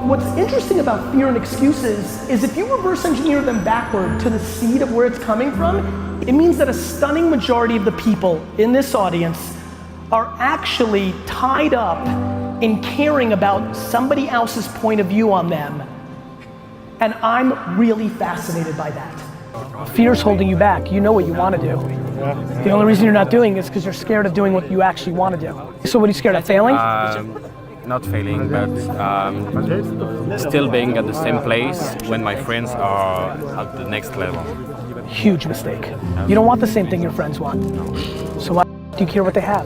what's interesting about fear and excuses is if you reverse engineer them backward to the seed of where it's coming from, it means that a stunning majority of the people in this audience are actually tied up in caring about somebody else's point of view on them. And I'm really fascinated by that. Fear's holding you back. You know what you want to do. The only reason you're not doing it is because you're scared of doing what you actually want to do. So what are you scared of, failing? Not failing, but still being at the same place when my friends are at the next level. Huge mistake. You don't want the same thing your friends want. So why do you care what they have?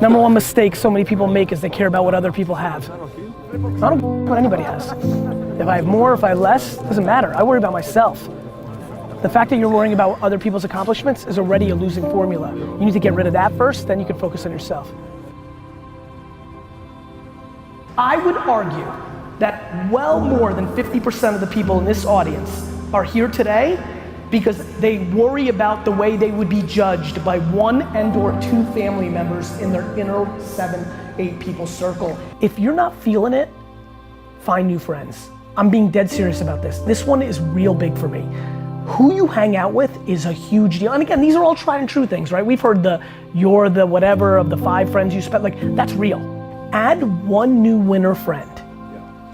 Number one mistake so many people make is they care about what other people have. I don't care what anybody has. If I have more, if I have less, doesn't matter. I worry about myself. The fact that you're worrying about other people's accomplishments is already a losing formula. You need to get rid of that first, then you can focus on yourself. I would argue that well more than 50% of the people in this audience are here today because they worry about the way they would be judged by one and or two family members in their inner 7-8 people circle. If you're not feeling it, find new friends. I'm being dead serious about this. This one is real big for me. Who you hang out with is a huge deal. And again, these are all tried and true things, right? We've heard you're the whatever of the 5 friends you spent, like that's real. Add one new winner friend.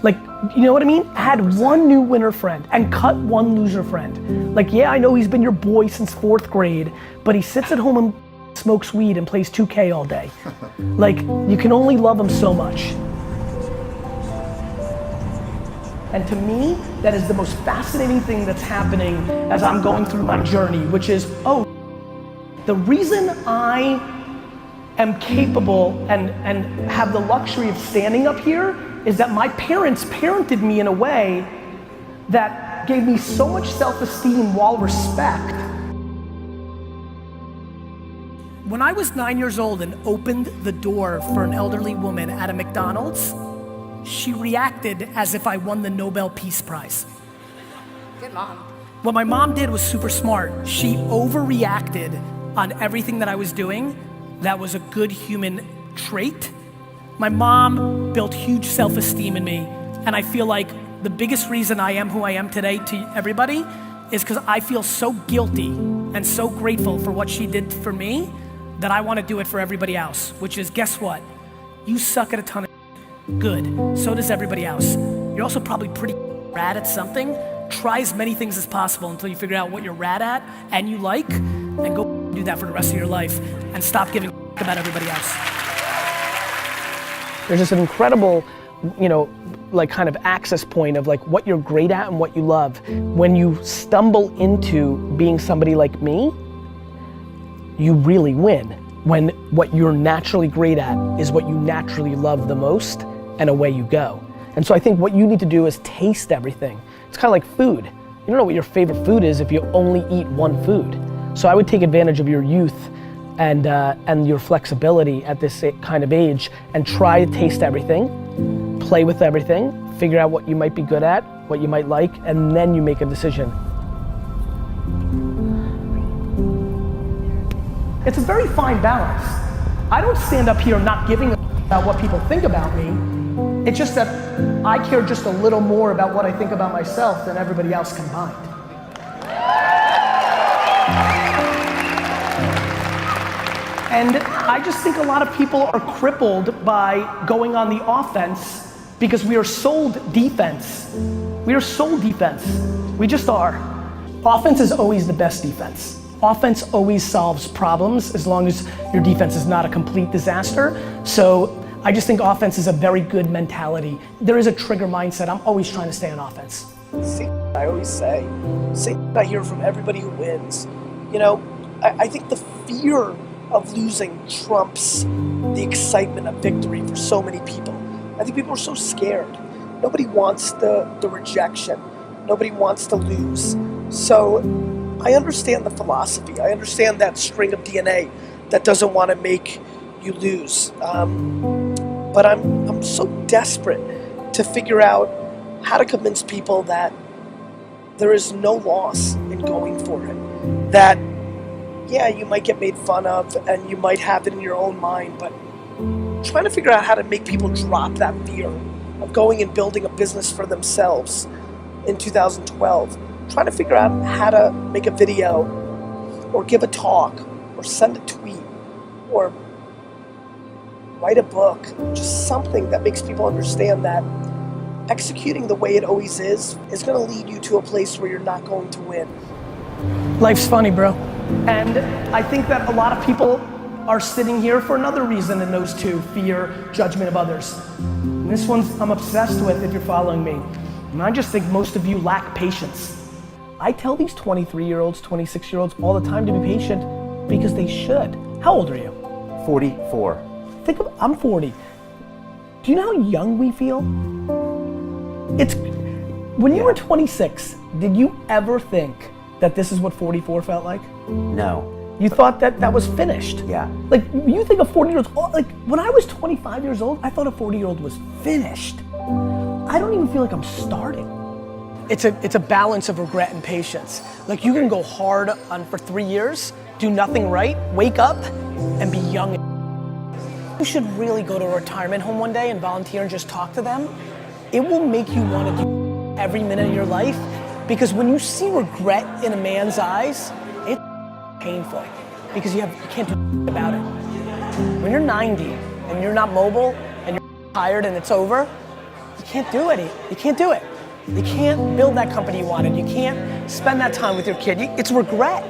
Like, you know what I mean? Add one new winner friend and cut one loser friend. Like, yeah, I know he's been your boy since 4th grade, but he sits at home and smokes weed and plays 2K all day. Like, you can only love him so much. And to me, that is the most fascinating thing that's happening as I'm going through my journey, which is, oh, the reason I am capable and have the luxury of standing up here is that my parents parented me in a way that gave me so much self-esteem while respect. When I was 9 years old and opened the door for an elderly woman at a McDonald's, she reacted as if I won the Nobel Peace Prize. Good mom. What my mom did was super smart. She overreacted on everything that I was doing. That was a good human trait. My mom built huge self-esteem in me, and I feel like the biggest reason I am who I am today to everybody is because I feel so guilty and so grateful for what she did for me that I want to do it for everybody else, which is, guess what? You suck at a ton of good, so does everybody else. You're also probably pretty rad at something. Try as many things as possible until you figure out what you're rad at and you like, and go do that for the rest of your life and stop giving about everybody else. There's just an incredible, like kind of access point of like what you're great at and what you love. When you stumble into being somebody like me, you really win. When what you're naturally great at is what you naturally love the most, and away you go. And so I think what you need to do is taste everything. It's kind of like food. You don't know what your favorite food is if you only eat one food. So I would take advantage of your youth and your flexibility at this kind of age and try to taste everything, play with everything, figure out what you might be good at, what you might like, and then you make a decision. It's a very fine balance. I don't stand up here not giving a about what people think about me. It's just that I care just a little more about what I think about myself than everybody else combined. And I just think a lot of people are crippled by going on the offense because we are sold defense. We are sold defense. We just are. Offense is always the best defense. Offense always solves problems as long as your defense is not a complete disaster. So I just think offense is a very good mentality. There is a trigger mindset. I'm always trying to stay on offense. See, I always say I hear from everybody who wins. I think the fear of losing trumps the excitement of victory for so many people. I think people are so scared. Nobody wants the rejection. Nobody wants to lose. So I understand the philosophy. I understand that string of DNA that doesn't want to make you lose. But I'm so desperate to figure out how to convince people that there is no loss in going for it. That, yeah, you might get made fun of and you might have it in your own mind, but trying to figure out how to make people drop that fear of going and building a business for themselves in 2012, trying to figure out how to make a video or give a talk or send a tweet or write a book, just something that makes people understand that executing the way it always is going to lead you to a place where you're not going to win. Life's funny, bro. And I think that a lot of people are sitting here for another reason than those two: fear, judgment of others. And this one's I'm obsessed with, if you're following me. And I just think most of you lack patience. I tell these 23-year-olds, 26-year-olds all the time to be patient because they should. How old are you? 44. I'm 40. Do you know how young we feel? When you were 26, did you ever think that this is what 44 felt like? No. You thought that that was finished? Yeah. Like, you think a 40-year-old, like when I was 25 years old, I thought a 40-year-old was finished. I don't even feel like I'm starting. It's a balance of regret and patience. Like, you can go hard on for 3 years, do nothing right, wake up, and be young. You should really go to a retirement home one day and volunteer and just talk to them. It will make you want to do every minute of your life, because when you see regret in a man's eyes, it's painful because you can't do about it. When you're 90 and you're not mobile and you're tired and it's over, you can't do it. You can't do it. You can't build that company you wanted. You can't spend that time with your kid. It's regret.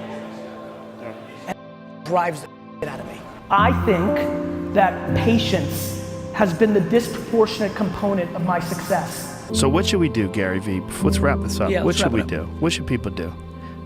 And it drives the shit out of me. I think that patience has been the disproportionate component of my success. So what should we do, Gary Vee? Let's wrap this up. Yeah, what should we do? What should people do?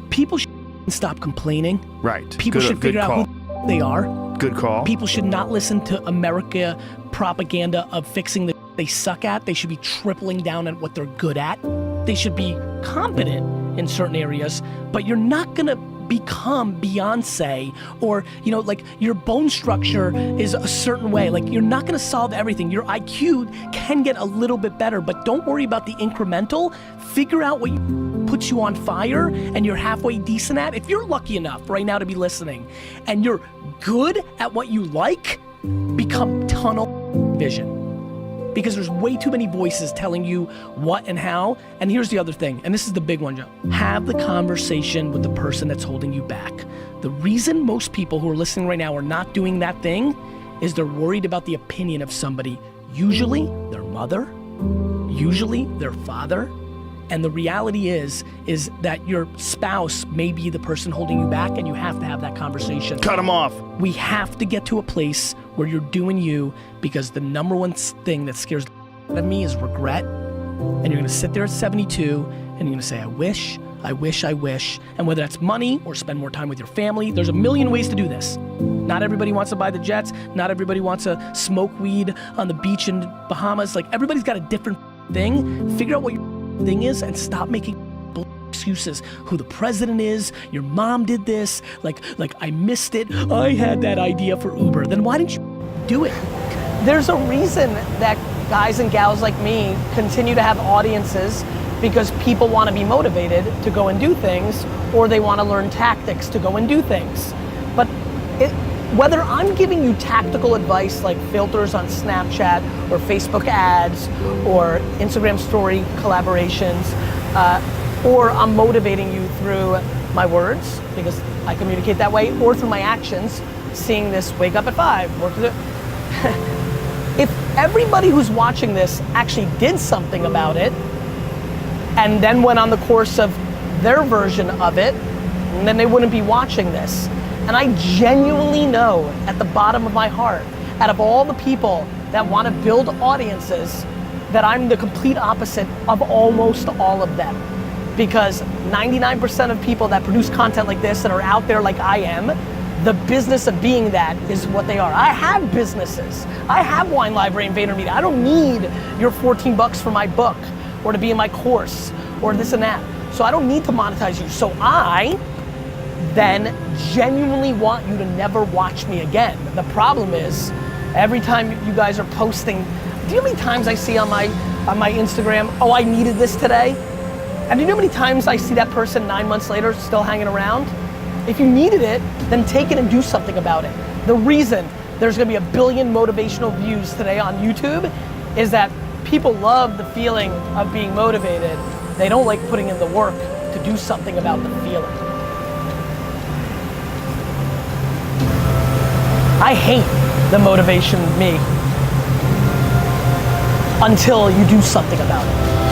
People should stop complaining. Right. People should figure out who they are. Good call. People should not listen to America propaganda of fixing the they suck at. They should be tripling down at what they're good at. They should be competent in certain areas, but you're not gonna become Beyonce, or like your bone structure is a certain way. Like, you're not gonna solve everything. Your IQ can get a little bit better, but don't worry about the incremental. Figure out what puts you on fire and you're halfway decent at. If you're lucky enough right now to be listening and you're good at what you like, become tunnel vision. Because there's way too many voices telling you what and how. And here's the other thing, and this is the big one, Joe. Have the conversation with the person that's holding you back. The reason most people who are listening right now are not doing that thing is they're worried about the opinion of somebody, usually their mother, usually their father. And the reality is that your spouse may be the person holding you back, and you have to have that conversation. Cut them off. We have to get to a place where you're doing you, because the number one thing that scares out of me is regret. And you're gonna sit there at 72 and you're gonna say, I wish. And whether that's money or spend more time with your family, there's a million ways to do this. Not everybody wants to buy the jets. Not everybody wants to smoke weed on the beach in Bahamas. Like, everybody's got a different thing. Figure out what your thing is and stop making excuses. Who the president is, your mom did this, like I missed it, I had that idea for Uber. Then why didn't you do it? There's a reason that guys and gals like me continue to have audiences, because people want to be motivated to go and do things, or they want to learn tactics to go and do things. But whether I'm giving you tactical advice like filters on Snapchat or Facebook ads or Instagram story collaborations, or I'm motivating you through my words, because I communicate that way, or through my actions, seeing this wake up at 5, work with it. If everybody who's watching this actually did something about it, and then went on the course of their version of it, and then they wouldn't be watching this. And I genuinely know at the bottom of my heart, out of all the people that want to build audiences, that I'm the complete opposite of almost all of them. Because 99% of people that produce content like this and are out there like I am, the business of being that is what they are. I have businesses. I have Wine Library and VaynerMedia. I don't need your 14 bucks for my book, or to be in my course, or this and that. So I don't need to monetize you. So I then genuinely want you to never watch me again. The problem is, every time you guys are posting, do you know how many times I see on my Instagram, oh, I needed this today? And do you know how many times I see that person 9 months later still hanging around? If you needed it, then take it and do something about it. The reason there's gonna be 1 billion motivational views today on YouTube is that People love the feeling of being motivated. They don't like putting in the work to do something about the feeling. I hate the motivation me until you do something about it.